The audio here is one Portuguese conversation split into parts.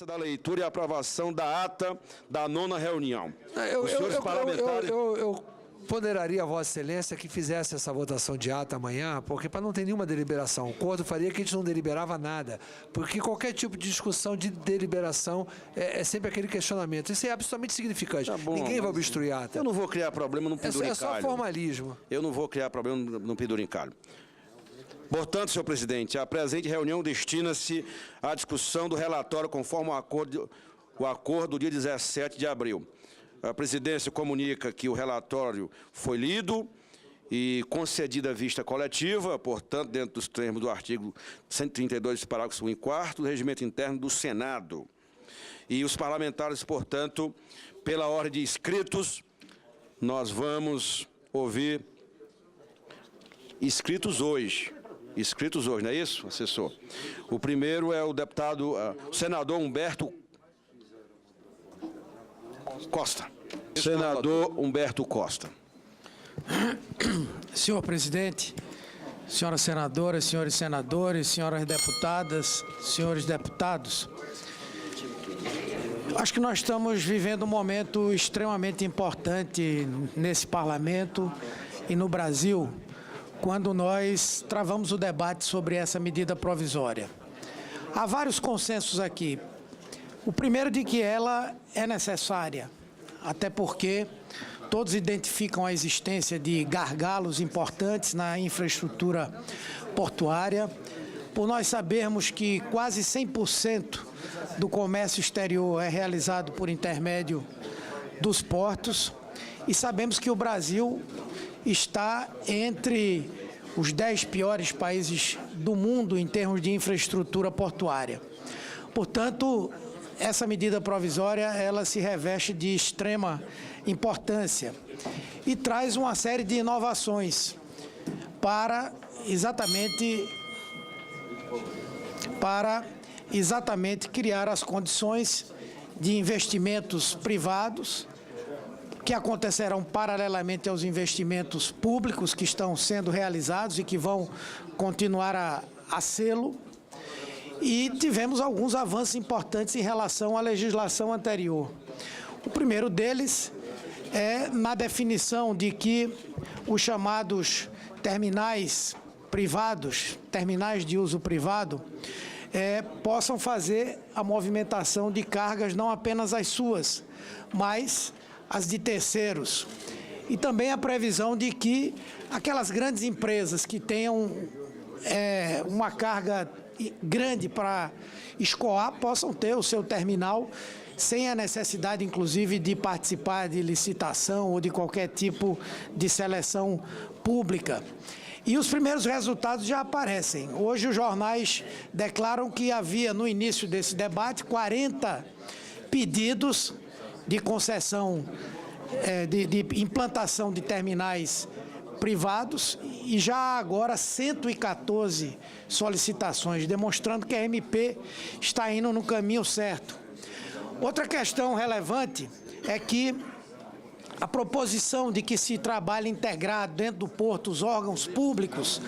Da leitura e aprovação da ata da 9ª reunião. Os senhores parlamentares... Eu ponderaria a Vossa Excelência que fizesse essa votação de ata amanhã, porque para não ter nenhuma deliberação. O acordo faria que a gente não deliberava nada, porque qualquer tipo de discussão de deliberação é sempre aquele questionamento. Isso é absolutamente significante. Tá bom, ninguém vai obstruir a ata. Eu não vou criar problema no penduricalho. É só formalismo. Eu não vou criar problema no penduricalho. Portanto, senhor presidente, a presente reunião destina-se à discussão do relatório conforme o acordo do dia 17 de abril. A presidência comunica que o relatório foi lido e concedida a vista coletiva, portanto, dentro dos termos do artigo 132, parágrafo 4º do Regimento Interno do Senado. E os parlamentares, portanto, pela ordem de inscritos, nós vamos ouvir inscritos hoje, não é isso, assessor? O primeiro é o deputado, o senador Humberto Costa. Senador Humberto Costa. Senhor presidente, senhoras senadoras, senhores senadores, senhoras deputadas, senhores deputados, acho que nós estamos vivendo um momento extremamente importante nesse parlamento e no Brasil, quando nós travamos o debate sobre essa medida provisória. Há vários consensos aqui. O primeiro de que ela é necessária, até porque todos identificam a existência de gargalos importantes na infraestrutura portuária, por nós sabermos que quase 100% do comércio exterior é realizado por intermédio dos portos, e sabemos que o Brasil está entre os 10 piores países do mundo em termos de infraestrutura portuária. Portanto, essa medida provisória, ela se reveste de extrema importância e traz uma série de inovações para exatamente criar as condições de investimentos privados que acontecerão paralelamente aos investimentos públicos que estão sendo realizados e que vão continuar a sê-lo. E tivemos alguns avanços importantes em relação à legislação anterior. O primeiro deles é na definição de que os chamados terminais privados, terminais de uso privado, possam fazer a movimentação de cargas, não apenas as suas, mas as de terceiros. E também a previsão de que aquelas grandes empresas que tenham uma carga grande para escoar possam ter o seu terminal sem a necessidade, inclusive, de participar de licitação ou de qualquer tipo de seleção pública. E os primeiros resultados já aparecem. Hoje os jornais declaram que havia, no início desse debate, 40 pedidos de concessão, de implantação de terminais privados e já há agora 114 solicitações, demonstrando que a MP está indo no caminho certo. Outra questão relevante é que a proposição de que se trabalhe integrado dentro do porto os órgãos públicos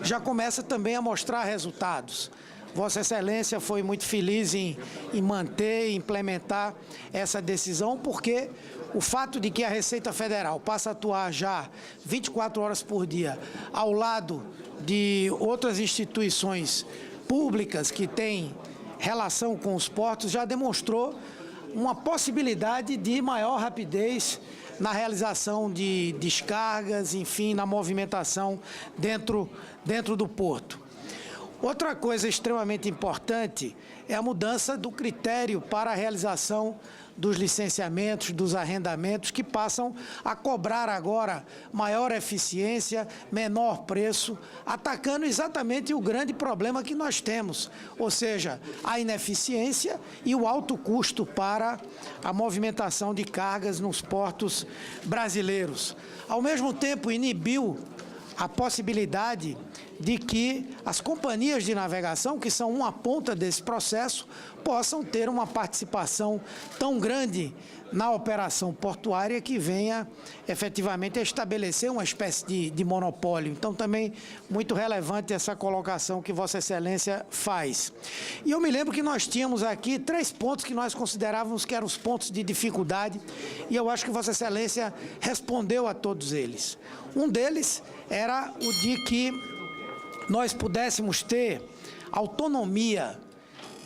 já começa também a mostrar resultados. Vossa Excelência foi muito feliz em manter e implementar essa decisão, porque o fato de que a Receita Federal passa a atuar já 24 horas por dia ao lado de outras instituições públicas que têm relação com os portos já demonstrou uma possibilidade de maior rapidez na realização de descargas, enfim, na movimentação dentro do porto. Outra coisa extremamente importante é a mudança do critério para a realização dos licenciamentos, dos arrendamentos, que passam a cobrar agora maior eficiência, menor preço, atacando exatamente o grande problema que nós temos, ou seja, a ineficiência e o alto custo para a movimentação de cargas nos portos brasileiros. Ao mesmo tempo, inibiu a possibilidade de que as companhias de navegação, que são uma ponta desse processo, possam ter uma participação tão grande na operação portuária que venha efetivamente a estabelecer uma espécie de monopólio. Então, também muito relevante essa colocação que Vossa Excelência faz. E eu me lembro que nós tínhamos aqui 3 pontos que nós considerávamos que eram os pontos de dificuldade, e eu acho que Vossa Excelência respondeu a todos eles. Um deles era o de que nós pudéssemos ter autonomia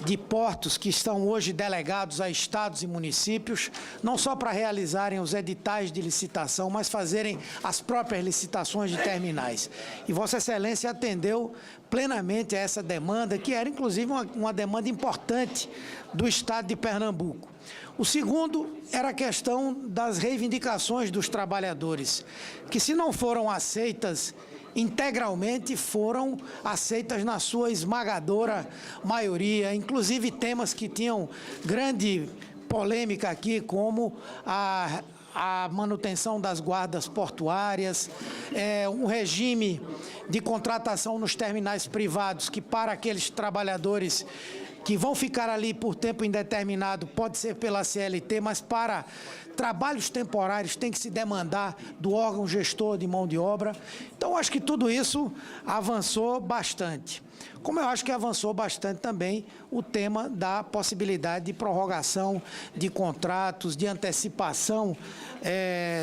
de portos que estão hoje delegados a estados e municípios, não só para realizarem os editais de licitação, mas fazerem as próprias licitações de terminais. E Vossa Excelência atendeu plenamente a essa demanda, que era inclusive uma demanda importante do estado de Pernambuco. O segundo era a questão das reivindicações dos trabalhadores, que se não foram aceitas integralmente, foram aceitas na sua esmagadora maioria, inclusive temas que tinham grande polêmica aqui, como a manutenção das guardas portuárias, um regime de contratação nos terminais privados, que para aqueles trabalhadores que vão ficar ali por tempo indeterminado, pode ser pela CLT, mas para trabalhos temporários tem que se demandar do órgão gestor de mão de obra. Então, acho que tudo isso avançou bastante. Como eu acho que avançou bastante também o tema da possibilidade de prorrogação de contratos, de antecipação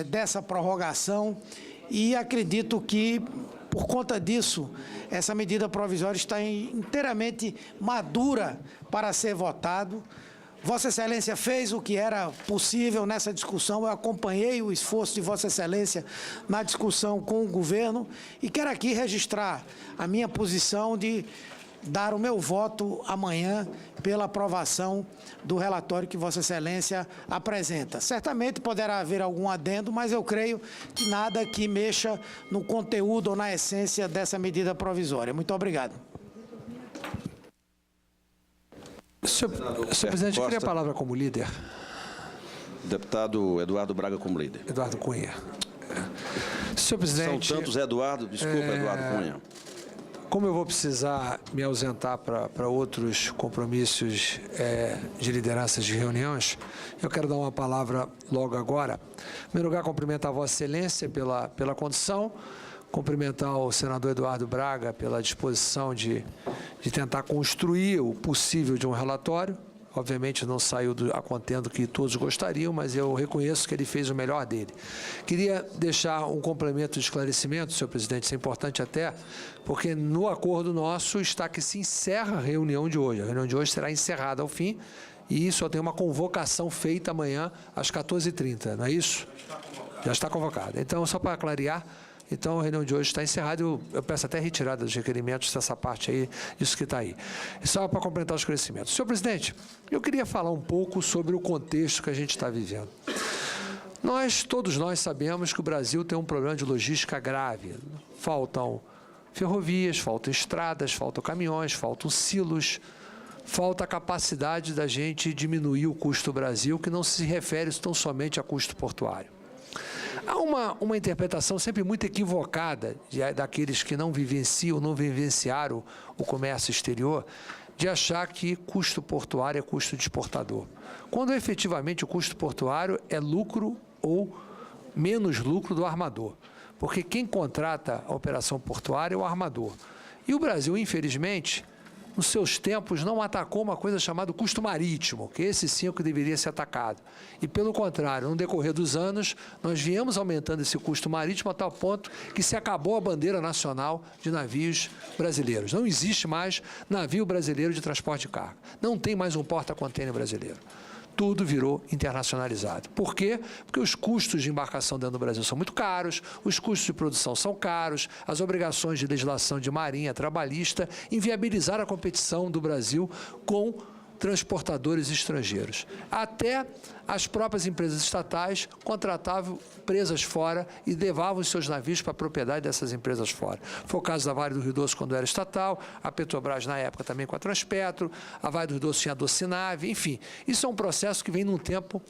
dessa prorrogação, e acredito que, por conta disso, essa medida provisória está inteiramente madura para ser votado. Vossa Excelência fez o que era possível nessa discussão, eu acompanhei o esforço de Vossa Excelência na discussão com o governo e quero aqui registrar a minha posição de dar o meu voto amanhã pela aprovação do relatório que Vossa Excelência apresenta. Certamente poderá haver algum adendo, mas eu creio que nada que mexa no conteúdo ou na essência dessa medida provisória. Muito obrigado. Senhor presidente, eu queria a palavra como líder. Deputado Eduardo Braga como líder. Eduardo Cunha. Senhor presidente... São tantos Eduardo, desculpa, Eduardo Cunha. Como eu vou precisar me ausentar para outros compromissos de lideranças de reuniões, eu quero dar uma palavra logo agora. Em primeiro lugar, cumprimentar a Vossa Excelência pela condução, cumprimentar o senador Eduardo Braga pela disposição de tentar construir o possível de um relatório. Obviamente não saiu a contento que todos gostariam, mas eu reconheço que ele fez o melhor dele. Queria deixar um complemento de esclarecimento, senhor presidente, isso é importante até, porque no acordo nosso está que se encerra a reunião de hoje. A reunião de hoje será encerrada ao fim e só tem uma convocação feita amanhã às 14h30, não é isso? Já está convocada. Então, só para clarear, então, a reunião de hoje está encerrada. Eu peço até retirada dos requerimentos dessa parte aí, isso que está aí. Só para complementar os esclarecimentos. Senhor presidente, eu queria falar um pouco sobre o contexto que a gente está vivendo. Todos nós sabemos que o Brasil tem um problema de logística grave. Faltam ferrovias, faltam estradas, faltam caminhões, faltam silos, falta a capacidade da gente diminuir o custo do Brasil, que não se refere tão somente a custo portuário. Há uma interpretação sempre muito equivocada daqueles que não vivenciam, não vivenciaram o comércio exterior, de achar que custo portuário é custo de exportador, quando efetivamente o custo portuário é lucro ou menos lucro do armador, porque quem contrata a operação portuária é o armador. E o Brasil, infelizmente, nos seus tempos, não atacou uma coisa chamada custo marítimo, que esse sim é o que deveria ser atacado. E, pelo contrário, no decorrer dos anos, nós viemos aumentando esse custo marítimo a tal ponto que se acabou a bandeira nacional de navios brasileiros. Não existe mais navio brasileiro de transporte de carga. Não tem mais um porta-contêiner brasileiro. Tudo virou internacionalizado. Por quê? Porque os custos de embarcação dentro do Brasil são muito caros, os custos de produção são caros, as obrigações de legislação de marinha trabalhista inviabilizaram a competição do Brasil com transportadores estrangeiros. Até as próprias empresas estatais contratavam empresas fora e levavam os seus navios para a propriedade dessas empresas fora. Foi o caso da Vale do Rio Doce, quando era estatal, a Petrobras, na época, também com a Transpetro, a Vale do Rio Doce tinha a Docinave, enfim. Isso é um processo que vem num tempo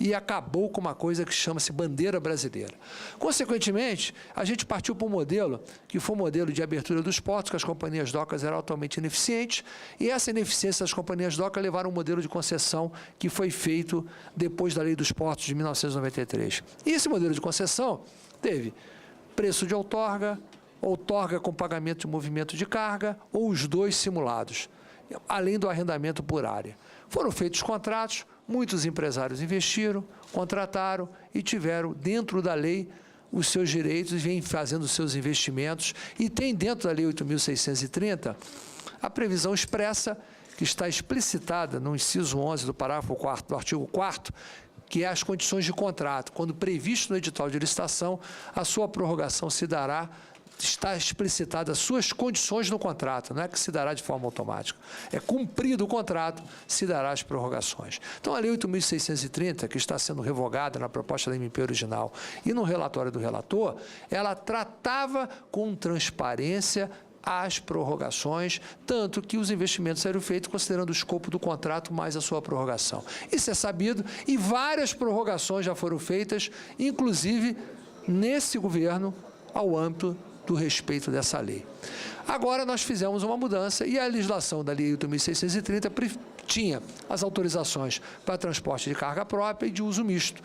e acabou com uma coisa que chama-se bandeira brasileira. Consequentemente, a gente partiu para um modelo que foi um modelo de abertura dos portos, que as companhias docas eram altamente ineficientes, e essa ineficiência das companhias docas levaram a um modelo de concessão que foi feito depois da Lei dos Portos de 1993. E esse modelo de concessão teve preço de outorga, outorga com pagamento de movimento de carga, ou os dois simulados, além do arrendamento por área. Foram feitos contratos, muitos empresários investiram, contrataram e tiveram, dentro da lei, os seus direitos e vêm fazendo os seus investimentos. E tem dentro da Lei 8.630 a previsão expressa, que está explicitada no inciso 11 do parágrafo 4º do artigo 4º, que é as condições de contrato. Quando previsto no edital de licitação, a sua prorrogação se dará, está explicitada as suas condições no contrato, não é que se dará de forma automática. É cumprido o contrato, se dará as prorrogações. Então, a Lei 8.630, que está sendo revogada na proposta da MP original e no relatório do relator, ela tratava com transparência as prorrogações, tanto que os investimentos eram feitos considerando o escopo do contrato mais a sua prorrogação. Isso é sabido e várias prorrogações já foram feitas, inclusive nesse governo, ao âmbito do respeito dessa lei. Agora nós fizemos uma mudança e a legislação da Lei 8.630 tinha as autorizações para transporte de carga própria e de uso misto,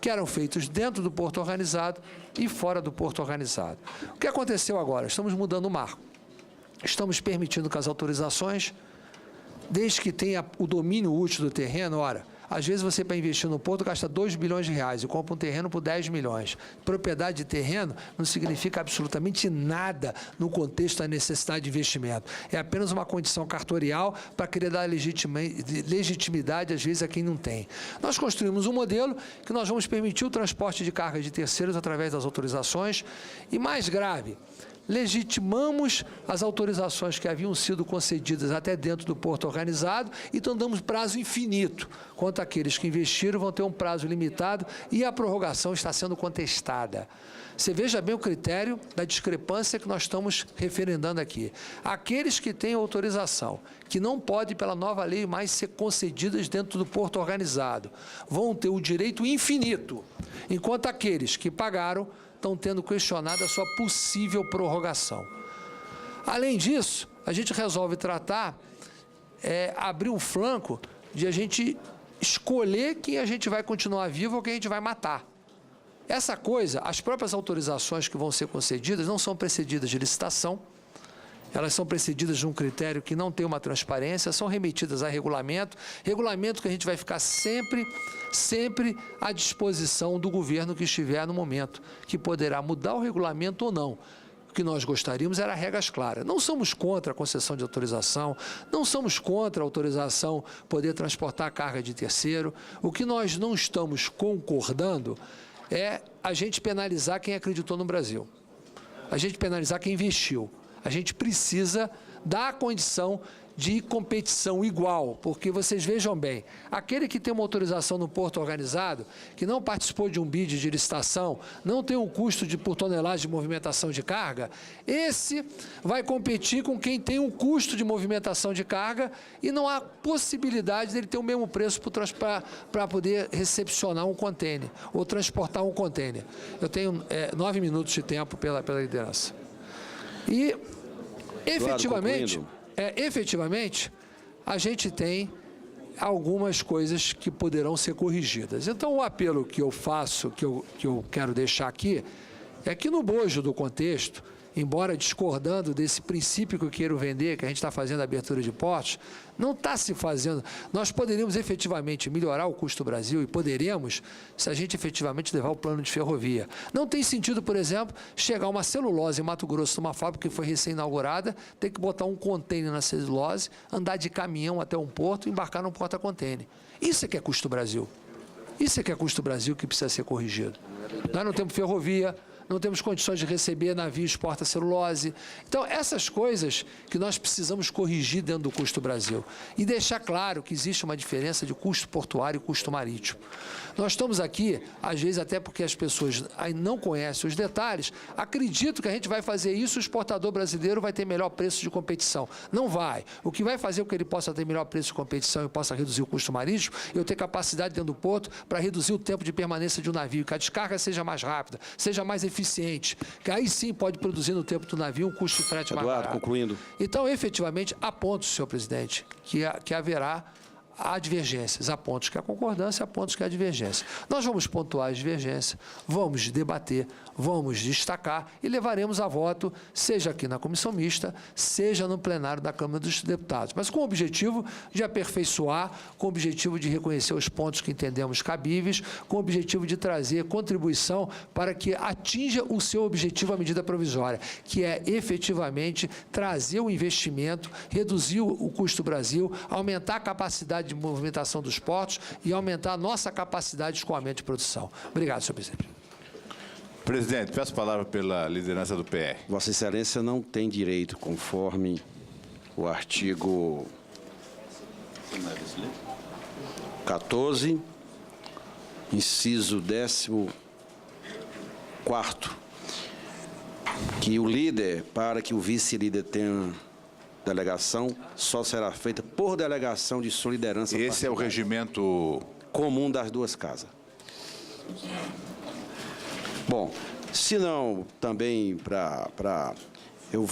que eram feitos dentro do porto organizado e fora do porto organizado. O que aconteceu agora? Estamos mudando o marco. Estamos permitindo que as autorizações, desde que tenha o domínio útil do terreno, ora, às vezes você, para investir no porto, gasta 2 bilhões de reais e compra um terreno por 10 milhões. Propriedade de terreno não significa absolutamente nada no contexto da necessidade de investimento. É apenas uma condição cartorial para querer dar legitimidade, às vezes, a quem não tem. Nós construímos um modelo que nós vamos permitir o transporte de cargas de terceiros através das autorizações e, mais grave, legitimamos as autorizações que haviam sido concedidas até dentro do porto organizado e então damos prazo infinito, quanto aqueles que investiram vão ter um prazo limitado e a prorrogação está sendo contestada. Você veja bem o critério da discrepância que nós estamos referendando aqui. Aqueles que têm autorização, que não podem, pela nova lei, mais ser concedidas dentro do porto organizado, vão ter o direito infinito, enquanto aqueles que pagaram estão tendo questionado a sua possível prorrogação. Além disso, a gente resolve tratar, abrir um flanco de a gente escolher quem a gente vai continuar vivo ou quem a gente vai matar. Essa coisa, as próprias autorizações que vão ser concedidas não são precedidas de licitação, elas são precedidas de um critério que não tem uma transparência, são remetidas a regulamento que a gente vai ficar sempre à disposição do governo que estiver no momento, que poderá mudar o regulamento ou não. O que nós gostaríamos era regras claras. Não somos contra a concessão de autorização, não somos contra a autorização poder transportar carga de terceiro. O que nós não estamos concordando é a gente penalizar quem acreditou no Brasil, a gente penalizar quem investiu. A gente precisa dar a condição de competição igual, porque vocês vejam bem, aquele que tem uma autorização no porto organizado, que não participou de um bid de licitação, não tem um custo por tonelagem de movimentação de carga, esse vai competir com quem tem um custo de movimentação de carga e não há possibilidade dele ter o mesmo preço para poder recepcionar um contêiner ou transportar um contêiner. Eu tenho 9 minutos de tempo pela liderança. E, efetivamente, a gente tem algumas coisas que poderão ser corrigidas. Então, o apelo que eu faço, que eu quero deixar aqui, é que no bojo do contexto, embora discordando desse princípio que eu quero vender, que a gente está fazendo a abertura de portos, não está se fazendo. Nós poderíamos efetivamente melhorar o custo do Brasil e poderemos se a gente efetivamente levar o plano de ferrovia. Não tem sentido, por exemplo, chegar uma celulose em Mato Grosso, numa fábrica que foi recém-inaugurada, ter que botar um contêiner na celulose, andar de caminhão até um porto e embarcar num porta-contêiner. Isso é que é custo do Brasil. Isso é que é custo do Brasil que precisa ser corrigido. Nós não temos ferrovia, não temos condições de receber navios porta-celulose. Então, essas coisas que nós precisamos corrigir dentro do custo Brasil e deixar claro que existe uma diferença de custo portuário e custo marítimo. Nós estamos aqui, às vezes até porque as pessoas aí não conhecem os detalhes, acredito que a gente vai fazer isso, o exportador brasileiro vai ter melhor preço de competição. Não vai. O que vai fazer com que ele possa ter melhor preço de competição e possa reduzir o custo marítimo, eu ter capacidade dentro do porto para reduzir o tempo de permanência de um navio, que a descarga seja mais rápida, seja mais eficiente, que aí sim pode produzir no tempo do navio um custo de frete mais barato. Concluindo. Então, efetivamente, há pontos, senhor presidente, que haverá há divergências, há pontos que há concordância, há pontos que há divergência. Nós vamos pontuar as divergências, vamos debater, vamos destacar e levaremos a voto, seja aqui na comissão mista, seja no plenário da Câmara dos Deputados, mas com o objetivo de aperfeiçoar, com o objetivo de reconhecer os pontos que entendemos cabíveis, com o objetivo de trazer contribuição para que atinja o seu objetivo a medida provisória, que é efetivamente trazer o investimento, reduzir o custo Brasil, aumentar a capacidade de movimentação dos portos e aumentar a nossa capacidade de escoamento de produção. Obrigado, senhor presidente. Presidente, peço a palavra pela liderança do PR. Vossa Excelência não tem direito, conforme o artigo 14, inciso 14º, que o líder, para que o vice-líder tenha delegação, só será feita por delegação de sua liderança. Esse é o regimento comum das duas casas. Bom, se não, também eu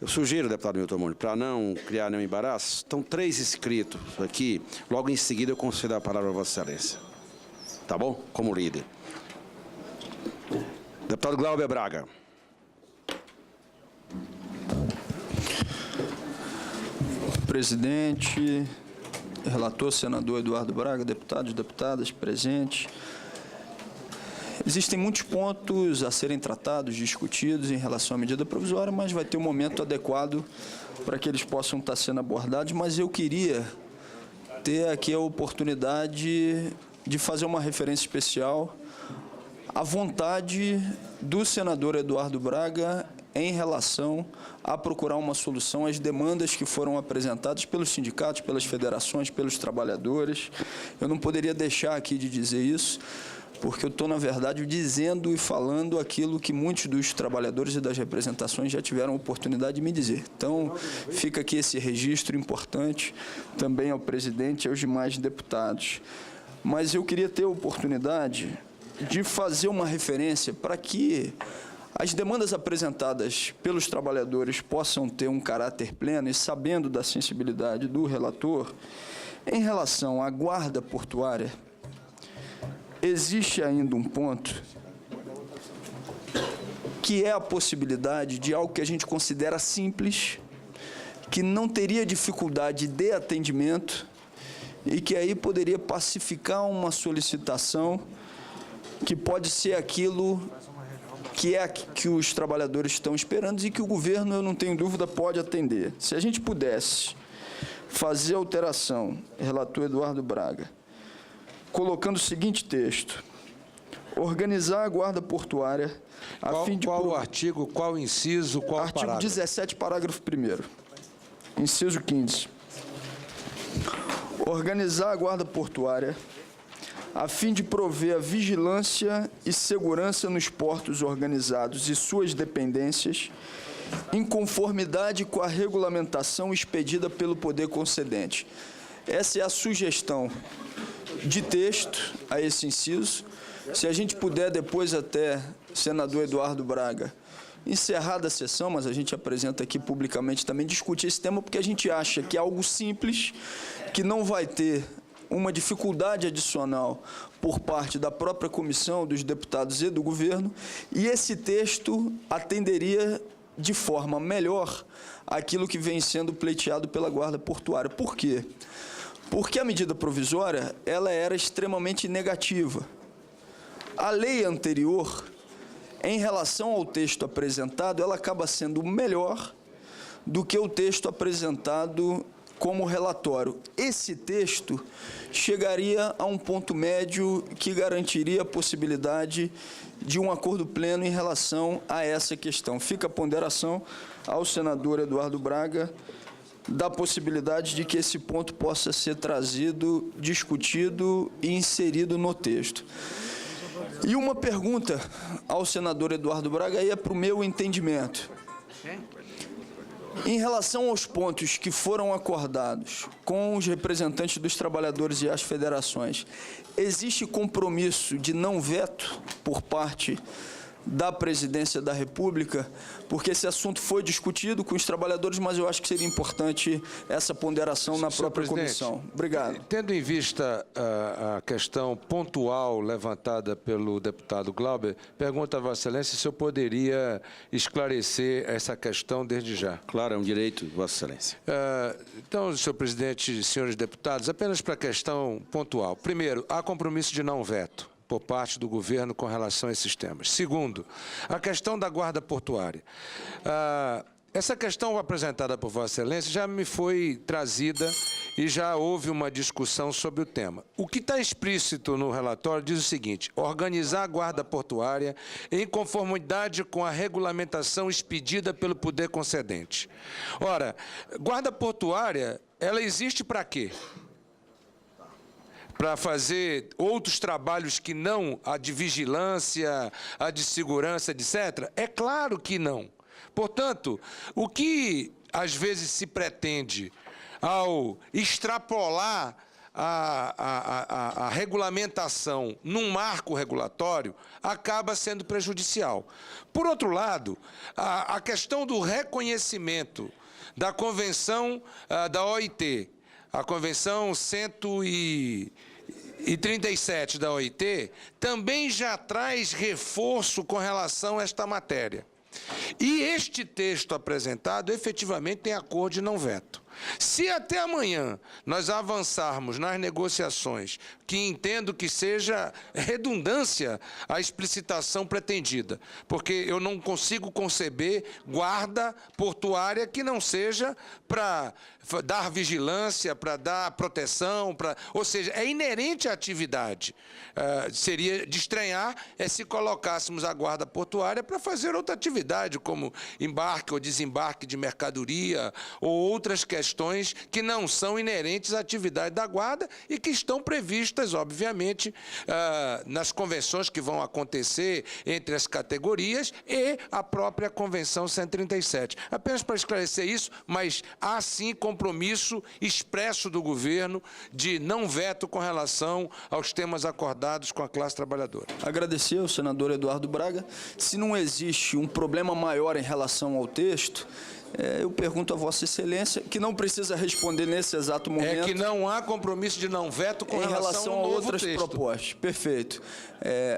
sugiro, deputado Milton Moni, para não criar nenhum embaraço, estão 3 inscritos aqui, logo em seguida eu concedo a palavra a Vossa Excelência. Tá bom? Como líder. Deputado Glauber Braga. Presidente, relator, senador Eduardo Braga, deputados e deputadas presentes. Existem muitos pontos a serem tratados, discutidos em relação à medida provisória, mas vai ter um momento adequado para que eles possam estar sendo abordados. Mas eu queria ter aqui a oportunidade de fazer uma referência especial à vontade do senador Eduardo Braga em relação a procurar uma solução às demandas que foram apresentadas pelos sindicatos, pelas federações, pelos trabalhadores. Eu não poderia deixar aqui de dizer isso, porque eu estou, na verdade, dizendo e falando aquilo que muitos dos trabalhadores e das representações já tiveram a oportunidade de me dizer. Então, fica aqui esse registro importante, também ao presidente e aos demais deputados. Mas eu queria ter a oportunidade de fazer uma referência para que as demandas apresentadas pelos trabalhadores possam ter um caráter pleno e sabendo da sensibilidade do relator, em relação à guarda portuária, existe ainda um ponto que é a possibilidade de algo que a gente considera simples, que não teria dificuldade de atendimento e que aí poderia pacificar uma solicitação que pode ser aquilo que é que os trabalhadores estão esperando e que o governo, eu não tenho dúvida, pode atender. Se a gente pudesse fazer alteração, relator Eduardo Braga, colocando o seguinte texto: organizar a guarda portuária a fim de... Qual o artigo, qual o inciso, qual o Artigo parágrafo? 17, parágrafo 1º. Inciso 15. Organizar a guarda portuária a fim de prover a vigilância e segurança nos portos organizados e suas dependências, em conformidade com a regulamentação expedida pelo poder concedente. Essa é a sugestão de texto a esse inciso. Se a gente puder depois até, senador Eduardo Braga, encerrada a sessão, mas a gente apresenta aqui publicamente também, discutir esse tema, porque a gente acha que é algo simples, que não vai ter uma dificuldade adicional por parte da própria comissão, dos deputados e do governo, e esse texto atenderia de forma melhor aquilo que vem sendo pleiteado pela guarda portuária. Por quê? Porque a medida provisória, ela era extremamente negativa. A lei anterior, em relação ao texto apresentado, ela acaba sendo melhor do que o texto apresentado como relatório. Esse texto chegaria a um ponto médio que garantiria a possibilidade de um acordo pleno em relação a essa questão. Fica a ponderação ao senador Eduardo Braga da possibilidade de que esse ponto possa ser trazido, discutido e inserido no texto. E uma pergunta ao senador Eduardo Braga, aí é para o meu entendimento. Em relação aos pontos que foram acordados com os representantes dos trabalhadores e as federações, existe compromisso de não veto por parte da Presidência da República, porque esse assunto foi discutido com os trabalhadores, mas eu acho que seria importante essa ponderação na própria comissão. Obrigado. Tendo em vista a questão pontual levantada pelo deputado Glauber, pergunto a Vossa Excelência se eu poderia esclarecer essa questão desde já. Claro, é um direito, Vossa Excelência. Então, senhor presidente, senhores deputados, apenas para a questão pontual. Primeiro, há compromisso de não veto por parte do governo com relação a esses temas. Segundo, a questão da guarda portuária. Essa questão apresentada por Vossa Excelência já me foi trazida e já houve uma discussão sobre o tema. O que está explícito no relatório diz o seguinte: organizar a guarda portuária em conformidade com a regulamentação expedida pelo poder concedente. Ora, guarda portuária, ela existe para quê? Para fazer outros trabalhos que não a de vigilância, a de segurança, etc.? É claro que não. Portanto, o que às vezes se pretende ao extrapolar a regulamentação num marco regulatório acaba sendo prejudicial. Por outro lado, a questão do reconhecimento da Convenção da OIT, a Convenção 137 da OIT, também já traz reforço com relação a esta matéria. E este texto apresentado, efetivamente, tem acordo de não veto. Se até amanhã nós avançarmos nas negociações, que entendo que seja redundância a explicitação pretendida, porque eu não consigo conceber guarda portuária que não seja para dar vigilância, para dar proteção, ou seja, é inerente à atividade. Seria de estranhar se colocássemos a guarda portuária para fazer outra atividade, como embarque ou desembarque de mercadoria ou outras questões que não são inerentes à atividade da guarda e que estão previstas, obviamente, nas convenções que vão acontecer entre as categorias e a própria Convenção 137. Apenas para esclarecer isso, mas há sim compromisso expresso do governo de não veto com relação aos temas acordados com a classe trabalhadora. Agradecer ao senador Eduardo Braga. Se não existe um problema maior em relação ao texto, eu pergunto a Vossa Excelência, que não precisa responder nesse exato momento. É que não há compromisso de não veto com relação a outras propostas. Perfeito.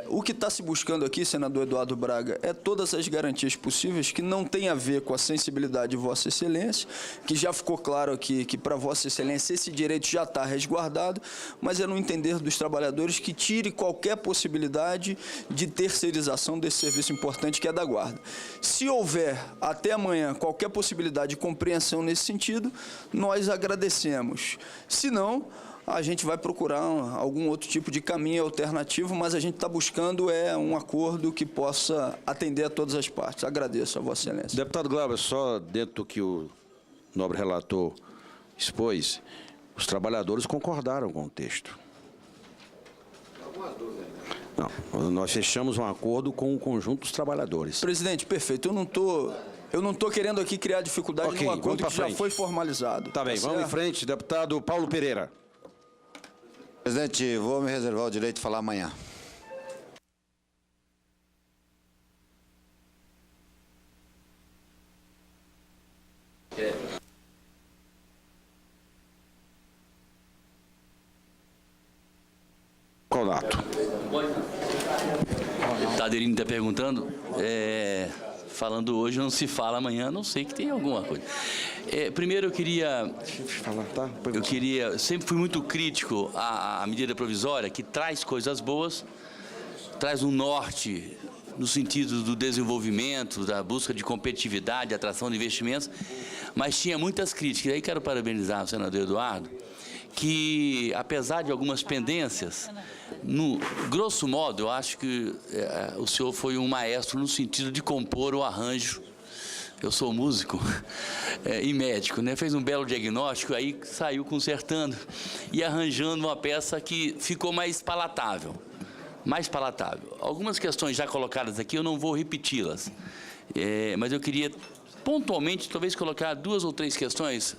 O que está se buscando aqui, senador Eduardo Braga, é todas as garantias possíveis que não tem a ver com a sensibilidade de Vossa Excelência, que já ficou claro aqui que para Vossa Excelência esse direito já está resguardado, mas é no entender dos trabalhadores que tire qualquer possibilidade de terceirização desse serviço importante que é da guarda. Se houver até amanhã qualquer possibilidade de compreensão nesse sentido, nós agradecemos. Se não, a gente vai procurar algum outro tipo de caminho alternativo, mas a gente está buscando um acordo que possa atender a todas as partes. Agradeço a Vossa Excelência. Deputado Glauber, só dentro do que o nobre relator expôs, os trabalhadores concordaram com o texto. Não, nós fechamos um acordo com o conjunto dos trabalhadores. Presidente, perfeito. Eu não estou querendo aqui criar dificuldade no acordo que já foi formalizado. Tá bem, vamos em frente. Deputado Paulo Pereira. Presidente, vou me reservar o direito de falar amanhã. Conato. Está aderindo, está perguntando. Falando hoje, não se fala amanhã, não sei que tem alguma coisa. Primeiro, eu queria... sempre fui muito crítico à medida provisória, que traz coisas boas, traz um norte no sentido do desenvolvimento, da busca de competitividade, atração de investimentos, mas tinha muitas críticas. Aí quero parabenizar o senador Eduardo, que, apesar de algumas pendências, no grosso modo, eu acho que o senhor foi um maestro no sentido de compor o arranjo. Eu sou músico e médico, né? Fez um belo diagnóstico, aí saiu consertando e arranjando uma peça que ficou mais palatável. Mais palatável. Algumas questões já colocadas aqui, eu não vou repeti-las, mas eu queria pontualmente, talvez, colocar 2 ou 3 questões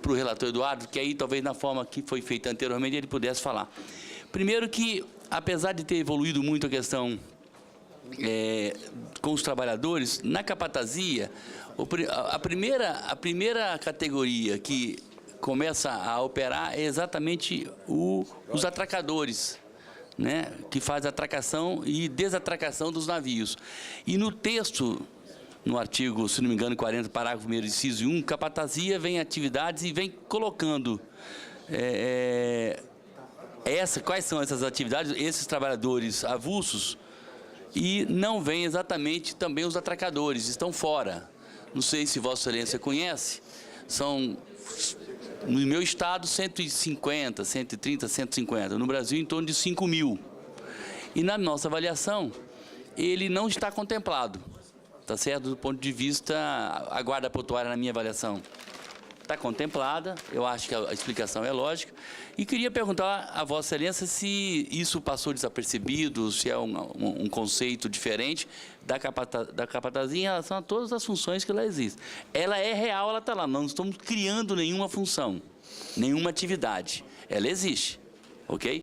para o relator Eduardo, que aí, talvez, na forma que foi feita anteriormente, ele pudesse falar. Primeiro que, apesar de ter evoluído muito a questão com os trabalhadores, na capatazia, a primeira categoria que começa a operar é exatamente os atracadores, né, que faz atracação e desatracação dos navios. E no texto, no artigo, se não me engano, 40, parágrafo 1º, inciso 1, capatazia vem atividades e vem colocando quais são essas atividades, esses trabalhadores avulsos, e não vem exatamente também os atracadores, estão fora. Não sei se Vossa Excelência conhece, são, no meu estado, 150, 130, 150, no Brasil, em torno de 5.000. E na nossa avaliação, ele não está contemplado, tá certo? Do ponto de vista, a guarda portuária, na minha avaliação, está contemplada, eu acho que a explicação é lógica, e queria perguntar a Vossa Excelência se isso passou desapercebido, se é um conceito diferente da capatazia em relação a todas as funções que ela existe. Ela é real, ela está lá, não estamos criando nenhuma função, nenhuma atividade, ela existe, ok?